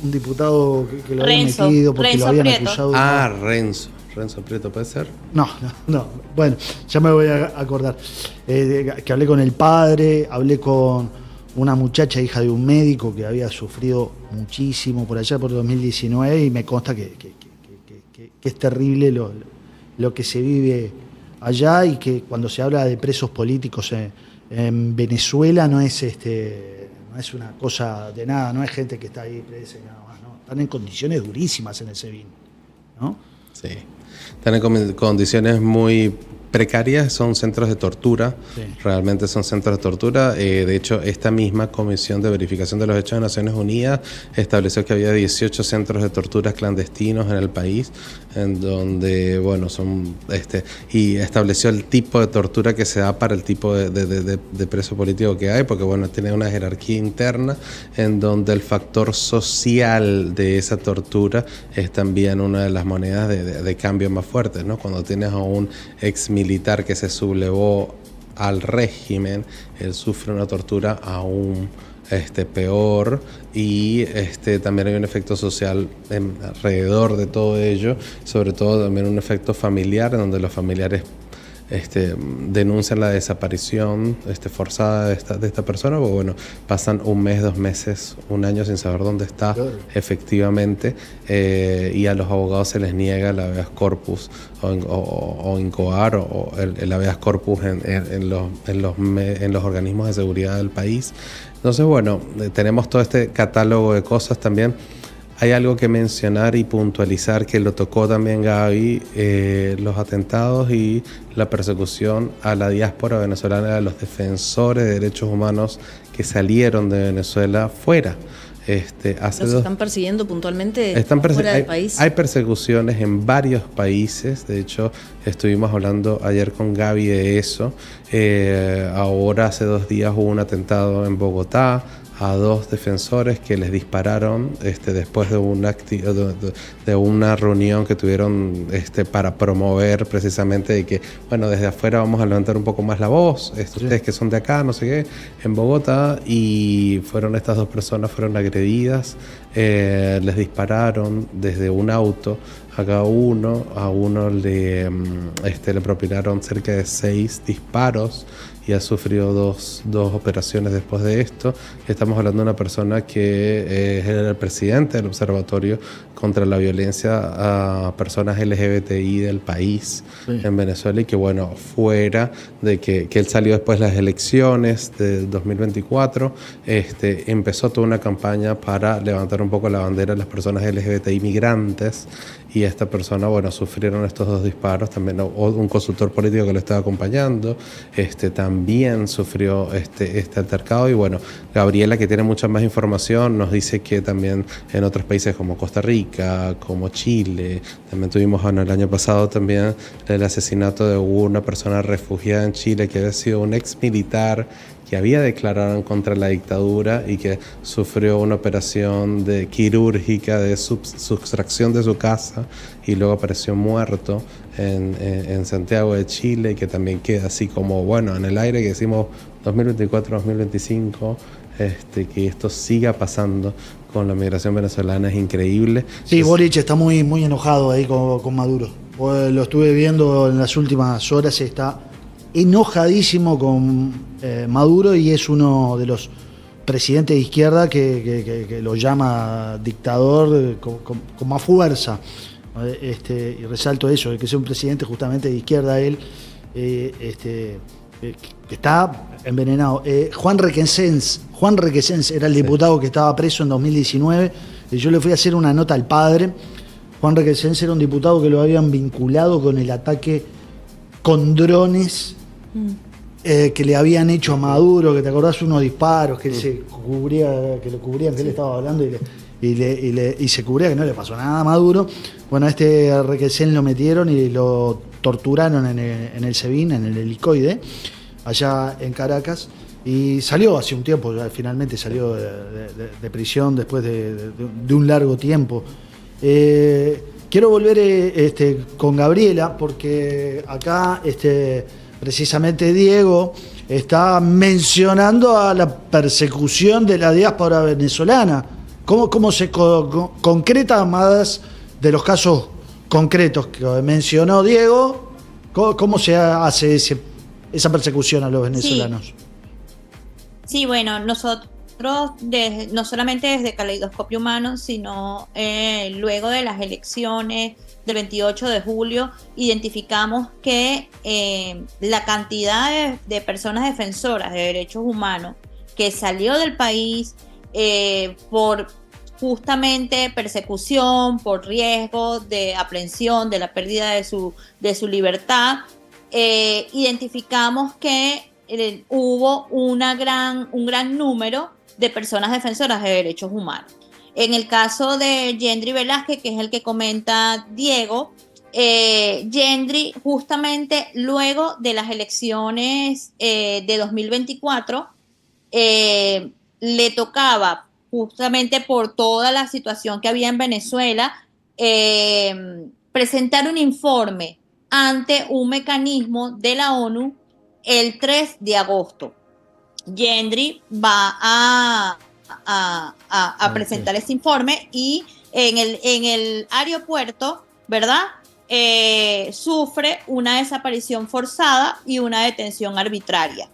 un diputado que lo habían metido porque lo habían acusado. Renzo Prieto, ¿puede ser? No, bueno, ya me voy a acordar. Que hablé con el padre, hablé con una muchacha, hija de un médico que había sufrido muchísimo por allá por 2019 y me consta que es terrible lo que se vive allá y que cuando se habla de presos políticos en Venezuela no es una cosa de nada, no es gente que está ahí presa y nada más, ¿no? Están en condiciones durísimas en el SEBIN, ¿no? Sí. están en condiciones muy precarias, son centros de tortura, realmente son centros de tortura. De hecho, esta misma Comisión de Verificación de los Hechos de Naciones Unidas estableció que había 18 centros de tortura clandestinos en el país, en donde, bueno, y estableció el tipo de tortura que se da para el tipo de preso político que hay, porque, bueno, tiene una jerarquía interna en donde el factor social de esa tortura es también una de las monedas de cambio más fuertes, ¿no? Cuando tienes a un ex militar que se sublevó al régimen, él sufre una tortura aún peor, y también hay un efecto social alrededor de todo ello, sobre todo también un efecto familiar, en donde los familiares denuncian la desaparición forzada de esta persona, porque, bueno, pasan un mes, 2 meses, un año sin saber dónde está efectivamente, y a los abogados se les niega el habeas corpus o incoar o el habeas corpus en los organismos de seguridad del país. Entonces, bueno, tenemos todo este catálogo de cosas también. Hay algo que mencionar y puntualizar que lo tocó también Gaby, los atentados y la persecución a la diáspora venezolana, a los defensores de derechos humanos que salieron de Venezuela fuera. ¿Los están persiguiendo puntualmente fuera del país? Hay persecuciones en varios países. De hecho, estuvimos hablando ayer con Gaby de eso. Ahora, hace 2 días, hubo un atentado en Bogotá a 2 defensores que les dispararon después de una reunión que tuvieron para promover precisamente de que, bueno, desde afuera vamos a levantar un poco más la voz, ustedes que son de acá, no sé qué, en Bogotá, y estas 2 personas fueron agredidas, les dispararon desde un auto a cada uno, a uno le propinaron cerca de 6 disparos y ha sufrido dos operaciones después de esto. Estamos hablando de una persona que era el presidente del Observatorio contra la Violencia a Personas LGBTI del país en Venezuela, y que, bueno, fuera de que él salió después de las elecciones de 2024, empezó toda una campaña para levantar un poco la bandera de las personas LGBTI migrantes, y esta persona, bueno, sufrieron estos 2 disparos. También un consultor político que lo estaba acompañando también sufrió este altercado, y, bueno, Gabriela, que tiene mucha más información, nos dice que también en otros países como Costa Rica, como Chile, también tuvimos el año pasado también el asesinato de una persona refugiada en Chile que había sido un ex militar que había declarado en contra de la dictadura y que sufrió una operación quirúrgica de sustracción de su casa y luego apareció muerto en Santiago de Chile, y que también queda así como, bueno, en el aire, que decimos 2024-2025, que esto siga pasando con la migración venezolana es increíble. Sí, Boric está muy, muy enojado ahí con Maduro. Pues lo estuve viendo en las últimas horas, está enojadísimo con Maduro, y es uno de los presidentes de izquierda que lo llama dictador con más fuerza. Y resalto eso, que sea un presidente justamente de izquierda, él, que está envenenado. Juan Requesens era el diputado que estaba preso en 2019, y yo le fui a hacer una nota al padre. Juan Requesens era un diputado que lo habían vinculado con el ataque con drones que le habían hecho a Maduro, que te acordás, unos disparos que él se cubría, que lo cubrían, que él estaba hablando y se cubría, que no le pasó nada a Maduro. Bueno, a este Requesens lo metieron y lo torturaron en el SEBIN, en el helicoide, allá en Caracas, y salió hace un tiempo, ya finalmente salió de prisión después de un largo tiempo. Quiero volver con Gabriela, porque acá precisamente Diego está mencionando a la persecución de la diáspora venezolana. ¿Cómo se concreta, más de los casos concretos que mencionó Diego? ¿Cómo se hace esa persecución a los venezolanos? Sí, bueno, nosotros no solamente desde Caleidoscopio Humano, sino luego de las elecciones del 28 de julio, identificamos que la cantidad de personas defensoras de derechos humanos que salió del país por justamente persecución por riesgo de aprehensión, de la pérdida de su libertad, identificamos que hubo un gran número de personas defensoras de derechos humanos. En el caso de Yendri Velázquez, que es el que comenta Diego, Yendri, justamente luego de las elecciones de 2024, le tocaba, justamente por toda la situación que había en Venezuela, presentar un informe ante un mecanismo de la ONU el 3 de agosto. Yendri va a presentar ese informe y en el aeropuerto, ¿verdad? Sufre una desaparición forzada y una detención arbitraria.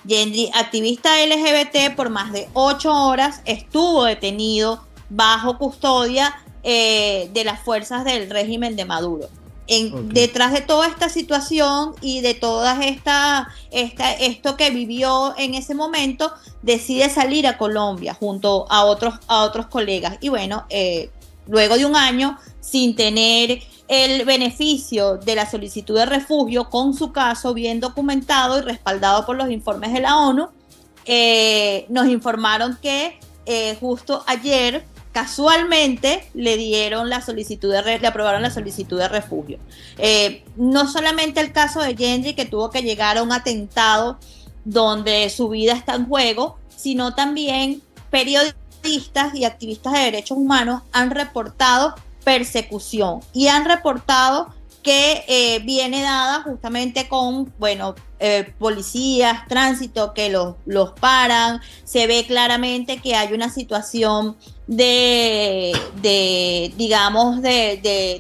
Yendri, activista LGBT por más de 8 horas, estuvo detenido bajo custodia de las fuerzas del régimen de Maduro. Detrás de toda esta situación y de toda esto que vivió en ese momento, decide salir a Colombia junto a otros colegas. Y bueno, luego de un año sin tener el beneficio de la solicitud de refugio, con su caso bien documentado y respaldado por los informes de la ONU, nos informaron que justo ayer, casualmente, le aprobaron la solicitud de refugio. No solamente el caso de Yendri, que tuvo que llegar a un atentado donde su vida está en juego, sino también periodistas y activistas de derechos humanos han reportado persecución y han reportado que viene dada justamente con, policías, tránsito que los paran. Se ve claramente que hay una situación de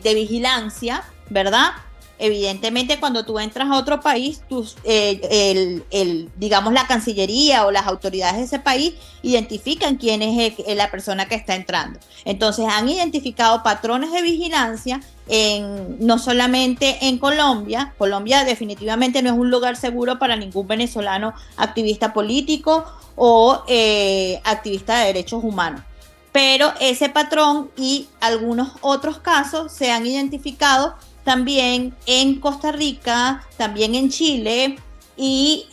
vigilancia, ¿verdad? Evidentemente, cuando tú entras a otro país, la Cancillería o las autoridades de ese país identifican quién es la persona que está entrando. Entonces, han identificado patrones de vigilancia no solamente en Colombia. Colombia definitivamente no es un lugar seguro para ningún venezolano activista político o activista de derechos humanos. Pero ese patrón y algunos otros casos se han identificado también en Costa Rica, también en Chile, y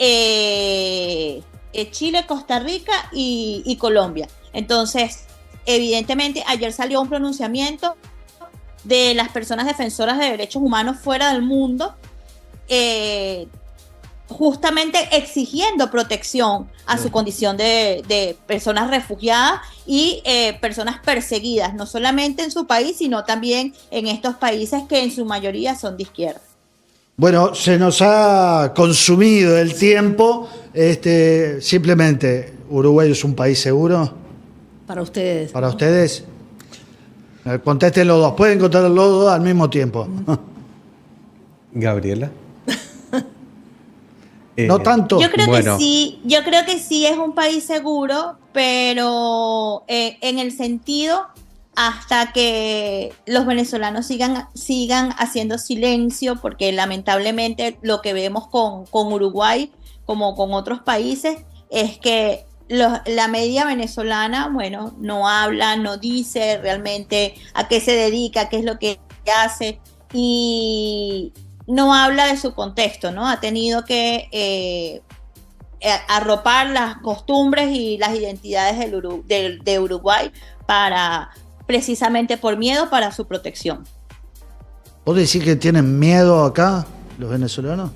Chile, Costa Rica y Colombia. Entonces, evidentemente, ayer salió un pronunciamiento de las personas defensoras de derechos humanos fuera del mundo, justamente exigiendo protección a su condición de personas refugiadas y personas perseguidas, no solamente en su país, sino también en estos países que en su mayoría son de izquierda. Bueno, se nos ha consumido el tiempo. Simplemente, ¿Uruguay es un país seguro? Para ustedes. ¿Para ustedes? Contesten los dos. Pueden contestar los dos al mismo tiempo. Gabriela. No tanto. Yo creo que sí es un país seguro, pero en el sentido hasta que los venezolanos sigan haciendo silencio, porque lamentablemente lo que vemos con Uruguay, como con otros países, es que la media venezolana, no habla, no dice realmente a qué se dedica, qué es lo que hace, y no habla de su contexto, ¿no? Ha tenido que arropar las costumbres y las identidades de Uruguay precisamente por miedo para su protección. ¿Vos decís que tienen miedo acá los venezolanos?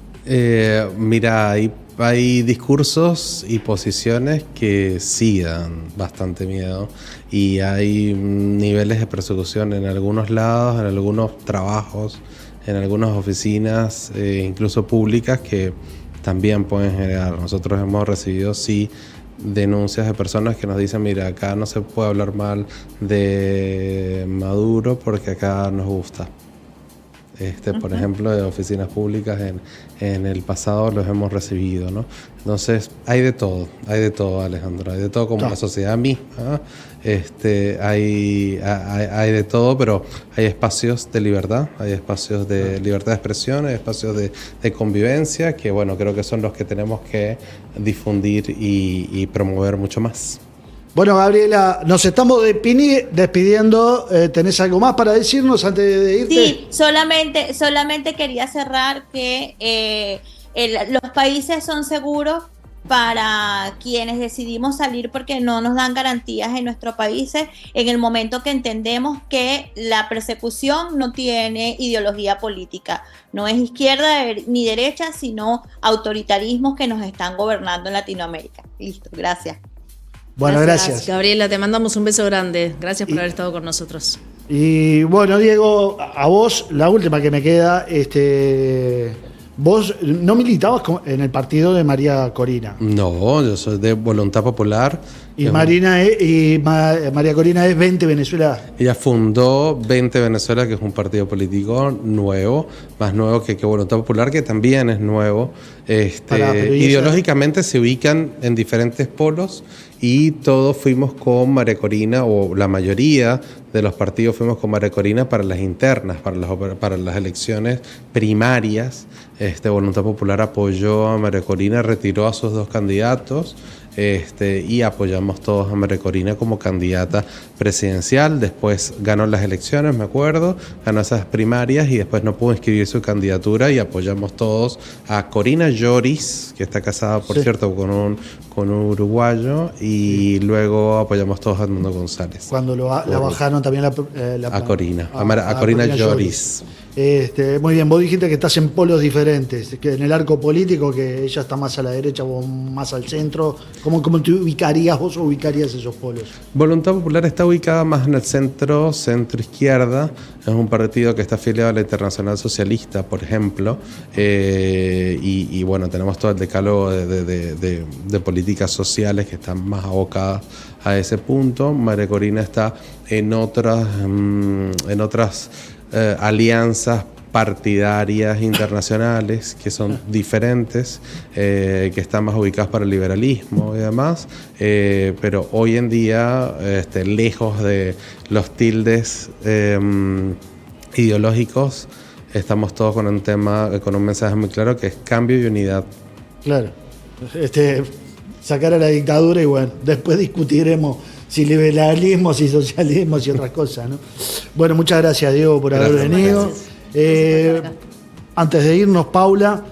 Mira, hay discursos y posiciones que sí dan bastante miedo, y hay niveles de persecución en algunos lados, en algunos trabajos, en algunas oficinas, incluso públicas, que también pueden generar. Nosotros hemos recibido, sí, denuncias de personas que nos dicen: mira, acá no se puede hablar mal de Maduro porque acá nos gusta. Por ejemplo, de oficinas públicas en el pasado los hemos recibido, ¿no? Entonces, hay de todo, Alejandro, hay de todo, como la sociedad misma. Hay de todo, pero hay espacios de libertad, hay espacios de libertad de expresión, hay espacios de convivencia que, creo que son los que tenemos que difundir y promover mucho más. Bueno, Gabriela, nos estamos despidiendo. ¿Tenés algo más para decirnos antes de irte? Sí, solamente quería cerrar que los países son seguros para quienes decidimos salir porque no nos dan garantías en nuestros países en el momento que entendemos que la persecución no tiene ideología política, no es izquierda ni derecha, sino autoritarismos que nos están gobernando en Latinoamérica. Listo, gracias. Bueno, gracias. Gabriela, te mandamos un beso grande. Gracias por haber estado con nosotros. Y bueno, Diego, a vos, la última que me queda, vos no militabas en el partido de María Corina. No, yo soy de Voluntad Popular. Y María Corina es 20 Venezuela. Ella fundó 20 Venezuela, que es un partido político nuevo, más nuevo que Voluntad Popular, que también es nuevo. Ideológicamente se ubican en diferentes polos y todos fuimos con María Corina, o la mayoría de los partidos fuimos con María Corina para las internas, para las elecciones primarias. Voluntad Popular apoyó a María Corina, retiró a sus 2 candidatos. Y apoyamos todos a María Corina como candidata presidencial. Después ganó las elecciones, me acuerdo, ganó esas primarias y después no pudo inscribir su candidatura y apoyamos todos a Corina Lloris, que está casada, por cierto, con un uruguayo, y luego apoyamos todos a Edmundo González. Cuando la bajaron también a Corina, a Corina Lloris. Muy bien, vos dijiste que estás en polos diferentes, que en el arco político, que ella está más a la derecha, vos más al centro. ¿Cómo te ubicarías vos o ubicarías esos polos? Voluntad Popular está ubicada más en el centro-izquierda. Es un partido que está afiliado a la Internacional Socialista, por ejemplo. Y bueno, tenemos todo el decálogo de políticas sociales que están más abocadas a ese punto. María Corina está en otras alianzas partidarias internacionales que son diferentes, que están más ubicadas para el liberalismo y demás, pero hoy en día, lejos de los tildes ideológicos, estamos todos con un mensaje muy claro que es cambio y unidad. Claro, sacar a la dictadura y bueno, después discutiremos si liberalismo, si socialismo, si otras cosas, ¿no? Bueno, muchas gracias, Diego, por haber venido. Antes de irnos, Paula,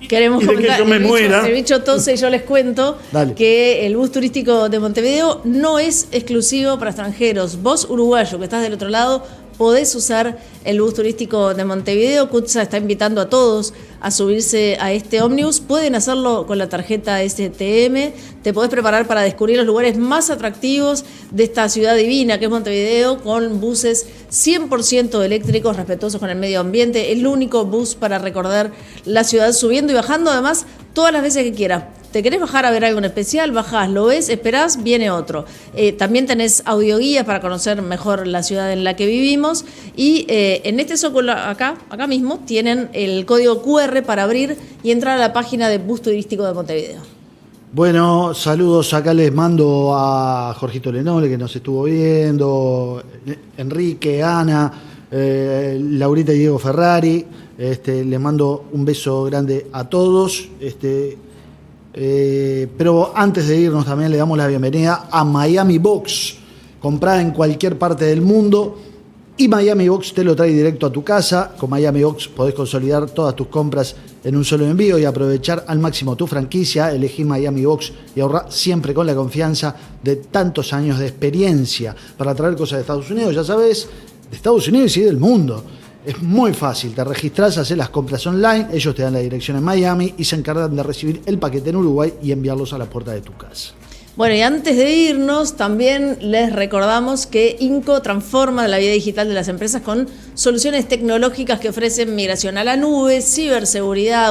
queremos comentar, que yo me muera. El bicho tose y yo les cuento que el bus turístico de Montevideo no es exclusivo para extranjeros. Vos, uruguayo, que estás del otro lado, podés usar el bus turístico de Montevideo. CUTSA está invitando a todos a subirse a este ómnibus. Pueden hacerlo con la tarjeta STM. Te podés preparar para descubrir los lugares más atractivos de esta ciudad divina que es Montevideo, con buses 100% eléctricos, respetuosos con el medio ambiente. El único bus para recorrer la ciudad subiendo y bajando, además, todas las veces que quieras. ¿Te querés bajar a ver algo en especial? Bajás, lo ves, esperás, viene otro. También tenés audioguías para conocer mejor la ciudad en la que vivimos. Y en este zócalo acá mismo, tienen el código QR para abrir y entrar a la página de Bus Turístico de Montevideo. Bueno, saludos. Acá les mando a Jorgito Lenoble, que nos estuvo viendo, Enrique, Ana, Laurita y Diego Ferrari. Les mando un beso grande a todos. Pero antes de irnos también le damos la bienvenida a Miami Box. Comprada en cualquier parte del mundo y Miami Box te lo trae directo a tu casa. Con Miami Box podés consolidar todas tus compras en un solo envío y aprovechar al máximo tu franquicia. Elegí Miami Box y ahorra siempre con la confianza de tantos años de experiencia para traer cosas de Estados Unidos, ya sabes, de Estados Unidos y del mundo. Es muy fácil, te registrás, haces las compras online, ellos te dan la dirección en Miami y se encargan de recibir el paquete en Uruguay y enviarlos a la puerta de tu casa. Bueno, y antes de irnos, también les recordamos que INCO transforma la vida digital de las empresas con soluciones tecnológicas que ofrecen migración a la nube, ciberseguridad,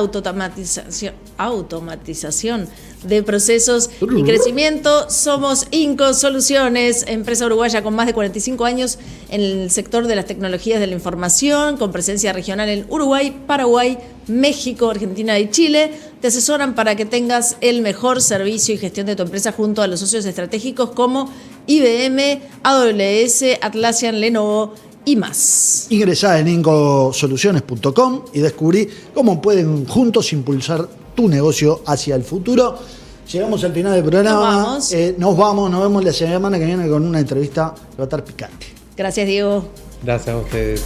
automatización de procesos y crecimiento. Somos INCO Soluciones, empresa uruguaya con más de 45 años en el sector de las tecnologías de la información, con presencia regional en Uruguay, Paraguay, México, Argentina y Chile. Te asesoran para que tengas el mejor servicio y gestión de tu empresa junto a los socios estratégicos como IBM, AWS, Atlassian, Lenovo y más. Ingresá en incosoluciones.com y descubrí cómo pueden juntos impulsar tu negocio hacia el futuro. Llegamos al final del programa. Nos vamos. Nos vemos la semana que viene con una entrevista que va a estar picante. Gracias, Diego. Gracias a ustedes.